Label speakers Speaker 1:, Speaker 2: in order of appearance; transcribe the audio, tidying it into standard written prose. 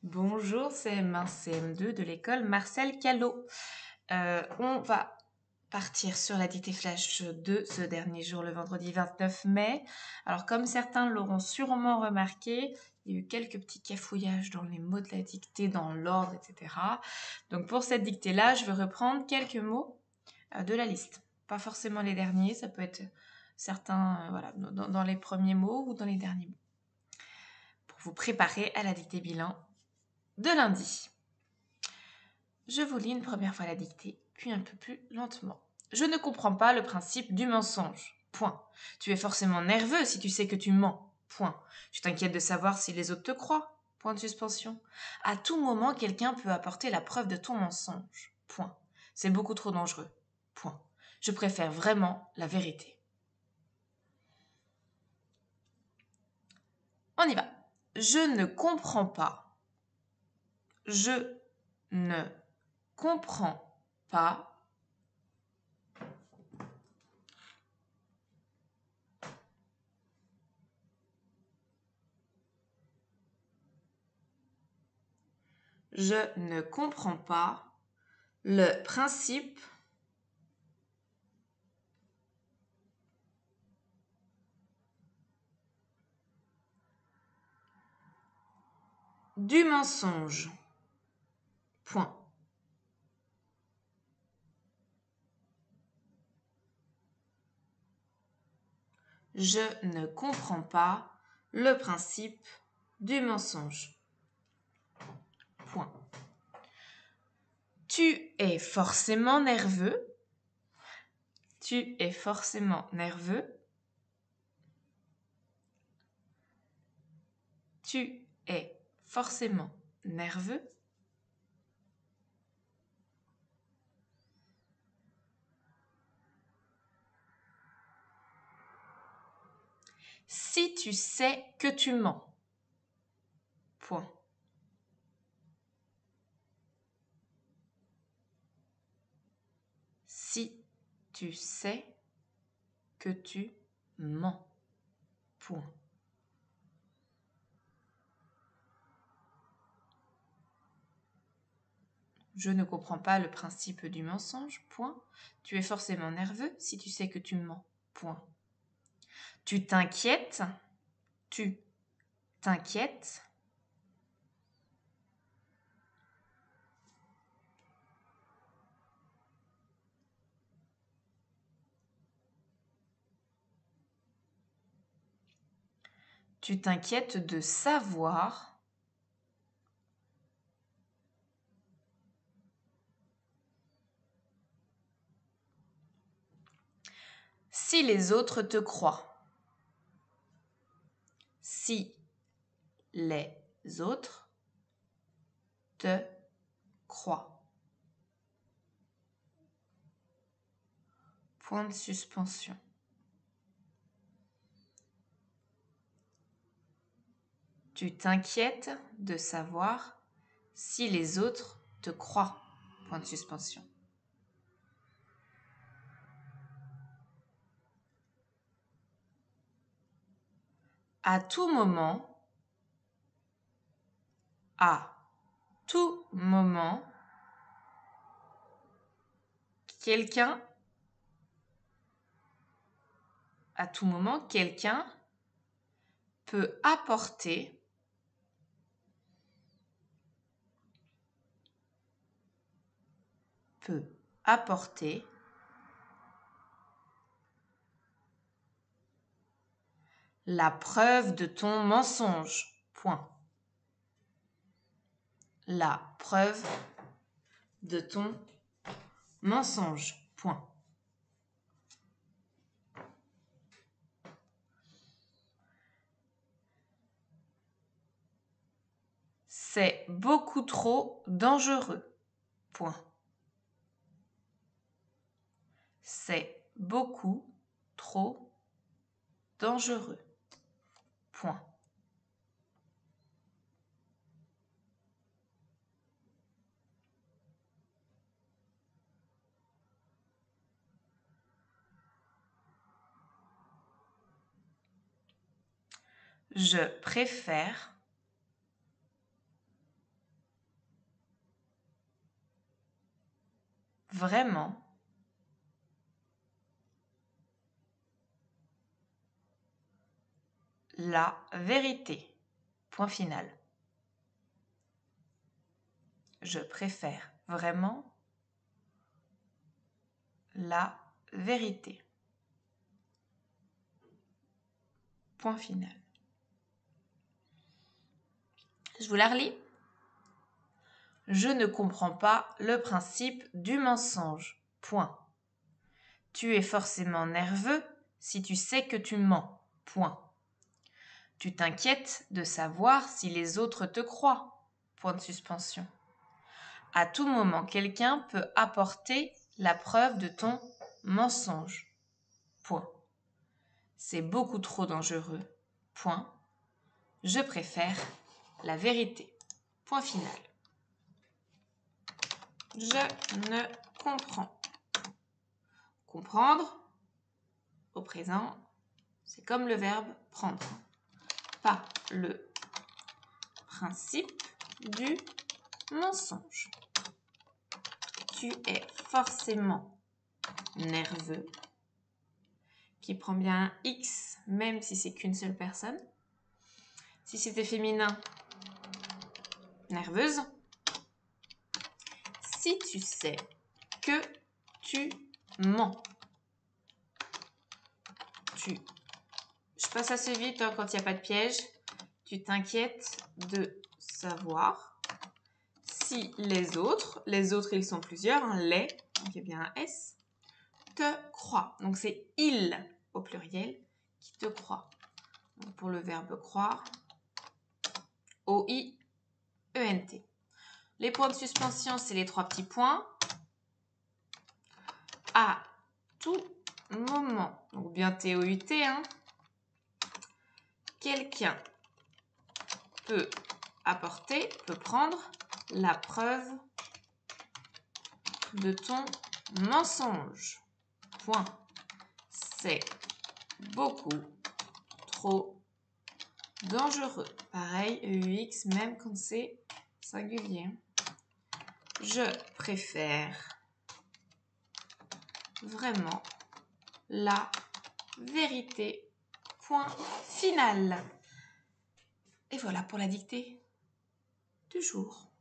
Speaker 1: Bonjour, c'est CM1, CM2 de l'école Marcel Callot. On va partir sur la dictée flash de ce dernier jour, le vendredi 29 mai. Alors, comme certains l'auront sûrement remarqué, il y a eu quelques petits cafouillages dans les mots de la dictée, dans l'ordre, etc. Donc, pour cette dictée-là, je vais reprendre quelques mots de la liste. Pas forcément les derniers, ça peut être certains dans les premiers mots ou dans les derniers mots. Pour vous préparer à la dictée bilan de lundi. Je vous lis une première fois la dictée, puis un peu plus lentement. Je ne comprends pas le principe du mensonge. Point. Tu es forcément nerveux si tu sais que tu mens. Point. Tu t'inquiètes de savoir si les autres te croient. Point de suspension. À tout moment, quelqu'un peut apporter la preuve de ton mensonge. Point. C'est beaucoup trop dangereux. Point. Je préfère vraiment la vérité. On y va. Je ne comprends pas. Je ne comprends pas. Je ne comprends pas le principe du mensonge. Point. Je ne comprends pas le principe du mensonge. Point. Tu es forcément nerveux. Tu es forcément nerveux. Tu es forcément nerveux. Si tu sais que tu mens. Point. Si tu sais que tu mens. Point. Je ne comprends pas le principe du mensonge. Point. Tu es forcément nerveux si tu sais que tu mens. Point. Tu t'inquiètes. Tu t'inquiètes. Tu t'inquiètes de savoir si les autres te croient. Si les autres te croient. Point de suspension. Tu t'inquiètes de savoir si les autres te croient. Point de suspension. À tout moment, quelqu'un peut apporter la preuve de ton mensonge. Point. La preuve de ton mensonge. Point. C'est beaucoup trop dangereux. Point. C'est beaucoup trop dangereux. Point. Je préfère vraiment la vérité. Point final. Je préfère vraiment la vérité. Point final. Je vous la relis. Je ne comprends pas le principe du mensonge. Point. Tu es forcément nerveux si tu sais que tu mens. Point. Tu t'inquiètes de savoir si les autres te croient. Point de suspension. À tout moment, quelqu'un peut apporter la preuve de ton mensonge. Point. C'est beaucoup trop dangereux. Point. Je préfère la vérité. Point final. Je ne comprends. Comprendre, au présent, c'est comme le verbe prendre. Pas le principe du mensonge. Tu es forcément nerveux, qui prend bien un X, même si c'est qu'une seule personne. Si c'était féminin, nerveuse. Si tu sais que tu mens. Je passe assez vite quand il n'y a pas de piège. Tu t'inquiètes de savoir si les autres ils sont plusieurs, hein, les, donc il y a bien un S, te croient. Donc c'est ils au pluriel qui te croient. Donc pour le verbe croire, O-I-E-N-T. Les points de suspension, c'est les 3 petits points. À tout moment, donc bien T-O-U-T, hein, quelqu'un peut prendre la preuve de ton mensonge. Point. C'est beaucoup trop dangereux. Pareil, EUX, même quand c'est singulier. Je préfère vraiment la vérité. Point final. Et voilà pour la dictée du jour.